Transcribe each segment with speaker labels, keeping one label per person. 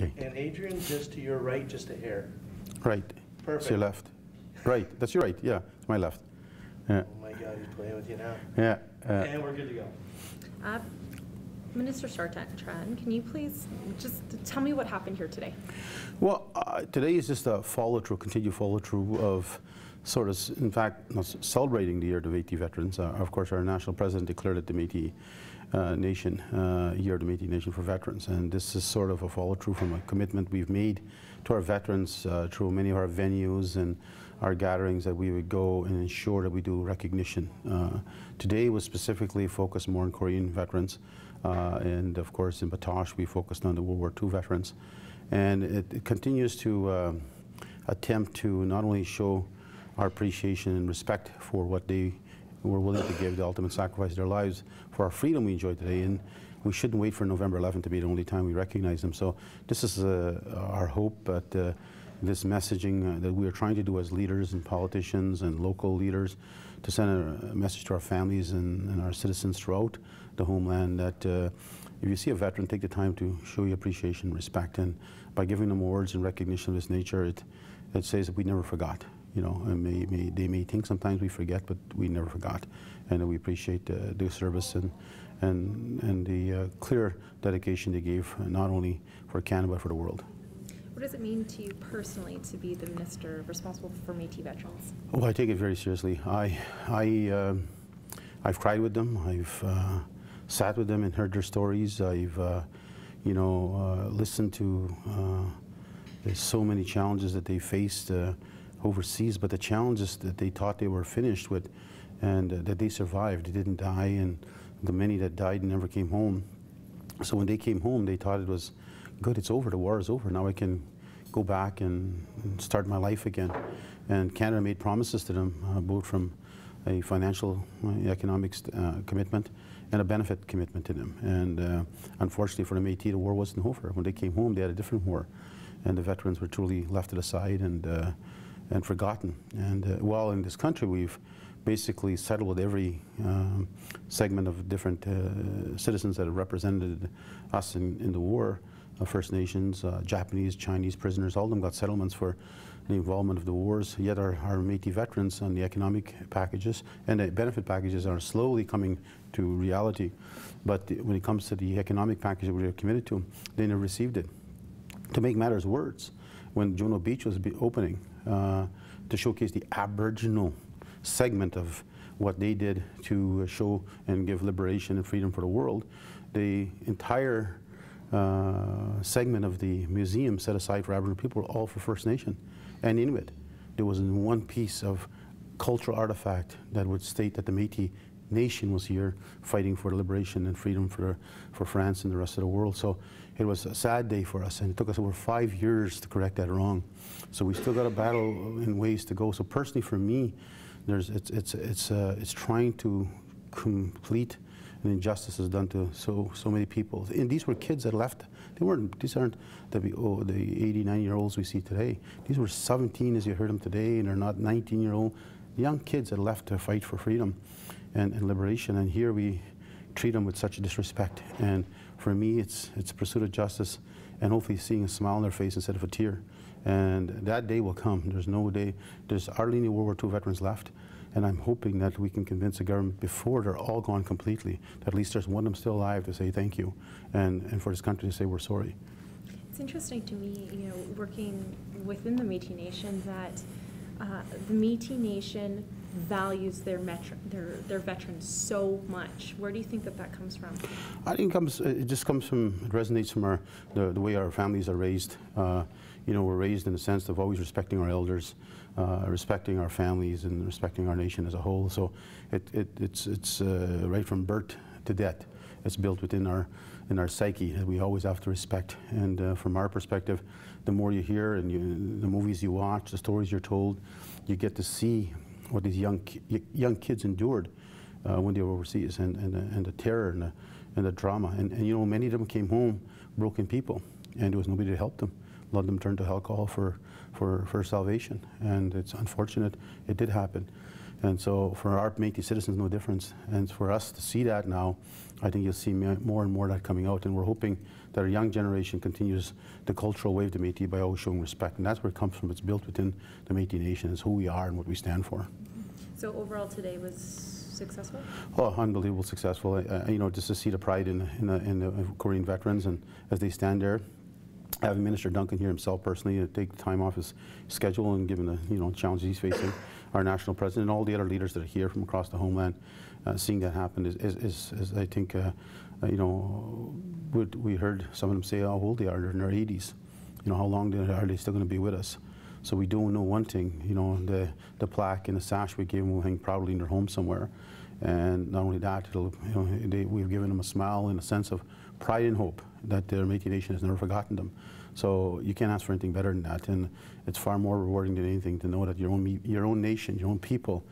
Speaker 1: Okay.
Speaker 2: And Adrian, just to your right, just a hair.
Speaker 1: Right.
Speaker 2: Perfect.
Speaker 1: To your left. Right. That's your right. Yeah. It's my left. Yeah.
Speaker 2: Oh my God, he's playing with you now.
Speaker 1: Yeah.
Speaker 2: And we're good to go.
Speaker 3: Minister Chatrand, can you please just tell me what happened here today?
Speaker 1: Well, today is just a follow-through, continued follow-through of sort of, in fact, celebrating the Year of the Métis Veterans. Of course, our national president declared it the Métis Nation, Year of the Métis Nation for Veterans. And this is sort of a follow-through from a commitment we've made to our veterans through many of our venues and our gatherings, that we would go and ensure that we do recognition. Today was specifically focused more on Korean veterans. And of course, in Batoche, we focused on the World War II veterans. And it continues to attempt to not only show our appreciation and respect for what they were willing to give, the ultimate sacrifice of their lives for our freedom we enjoy today. And we shouldn't wait for November 11th to be the only time we recognize them. So this is our hope that this messaging that we are trying to do as leaders and politicians and local leaders, to send a message to our families and our citizens throughout the homeland, that if you see a veteran, take the time to show your appreciation and respect. And by giving them awards and recognition of this nature, it says that we never forgot. You know, and they may think sometimes we forget, but we never forgot. And we appreciate their service and the clear dedication they gave, not only for Canada, but for the world.
Speaker 3: What does it mean to you personally to be the minister responsible for Métis veterans?
Speaker 1: Oh, I take it very seriously. I've cried with them. I've sat with them and heard their stories. I've listened to there's so many challenges that they faced overseas, but the challenges that they thought they were finished with, and that they survived. They didn't die, and the many that died never came home. So when they came home, they thought it was good, it's over, the war is over, now I can go back and start my life again. And Canada made promises to them, both from a financial, economic commitment and a benefit commitment to them. And unfortunately for the Métis, the war wasn't over. When they came home, they had a different war. And the veterans were truly left to the side and forgotten. And while in this country, we've basically settled with every segment of different citizens that have represented us in the war, First Nations, Japanese, Chinese prisoners, all of them got settlements for the involvement of the wars. Yet our Métis veterans on the economic packages and the benefit packages are slowly coming to reality. But when it comes to the economic package that we were committed to, they never received it. To make matters worse, when Juno Beach was opening to showcase the Aboriginal segment of what they did to show and give liberation and freedom for the world, the entire segment of the museum set aside for Aboriginal people were all for First Nation and Inuit. There wasn't one piece of cultural artifact that would state that the Métis Nation was here fighting for liberation and freedom for France and the rest of the world. So it was a sad day for us, and it took us over 5 years to correct that wrong. So we still got a battle in ways to go. So personally for me, it's trying to complete an injustice is done to so many people. And these were kids that left. These aren't the 89-year-olds we see today. These were 17 as you heard them today, and they're not 19-year-old young kids that left to fight for freedom and liberation. And here we treat them with such disrespect. And for me, it's a pursuit of justice, and hopefully seeing a smile on their face instead of a tear. And that day will come. There's no day. There's hardly any World War II veterans left. And I'm hoping that we can convince the government before they're all gone completely, that at least there's one of them still alive to say thank you, and for this country to say we're sorry.
Speaker 3: It's interesting to me, working within the Métis Nation, that the Métis Nation values their veterans so much. Where do you think that comes from? I think
Speaker 1: it just comes from, it resonates from the way our families are raised. We're raised in the sense of always respecting our elders, respecting our families, and respecting our nation as a whole. So it's right from birth to death. It's built within our psyche that we always have to respect. And from our perspective, the more you hear and the movies you watch, the stories you're told, you get to see what these young kids endured when they were overseas, and the terror and the drama. And many of them came home broken people, and there was nobody to help them. A lot of them turned to alcohol for salvation, and it's unfortunate it did happen. And so for our Métis citizens, no difference. And for us to see that now, I think you'll see more and more of that coming out. And we're hoping that our young generation continues the cultural wave of the Métis by always showing respect. And that's where it comes from. It's built within the Métis Nation. It's who we are and what we stand for.
Speaker 3: So overall today was successful?
Speaker 1: Oh, unbelievable successful. You know, just to see the pride in the Korean veterans, and as they stand there, having Minister Duncan here himself personally to take time off his schedule and given the challenges he's facing, our national president and all the other leaders that are here from across the homeland, seeing that happen is I think we heard some of them say how old they are. They're in their 80s. You know, how long are they still going to be with us? So we do know one thing. You know, the plaque and the sash we gave them will hang proudly in their home somewhere. And not only that, we've given them a smile and a sense of pride and hope that their Métis Nation has never forgotten them. So you can't ask for anything better than that, and it's far more rewarding than anything to know that your own nation, your own people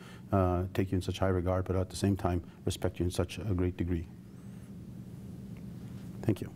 Speaker 1: take you in such high regard, but at the same time respect you in such a great degree. Thank you.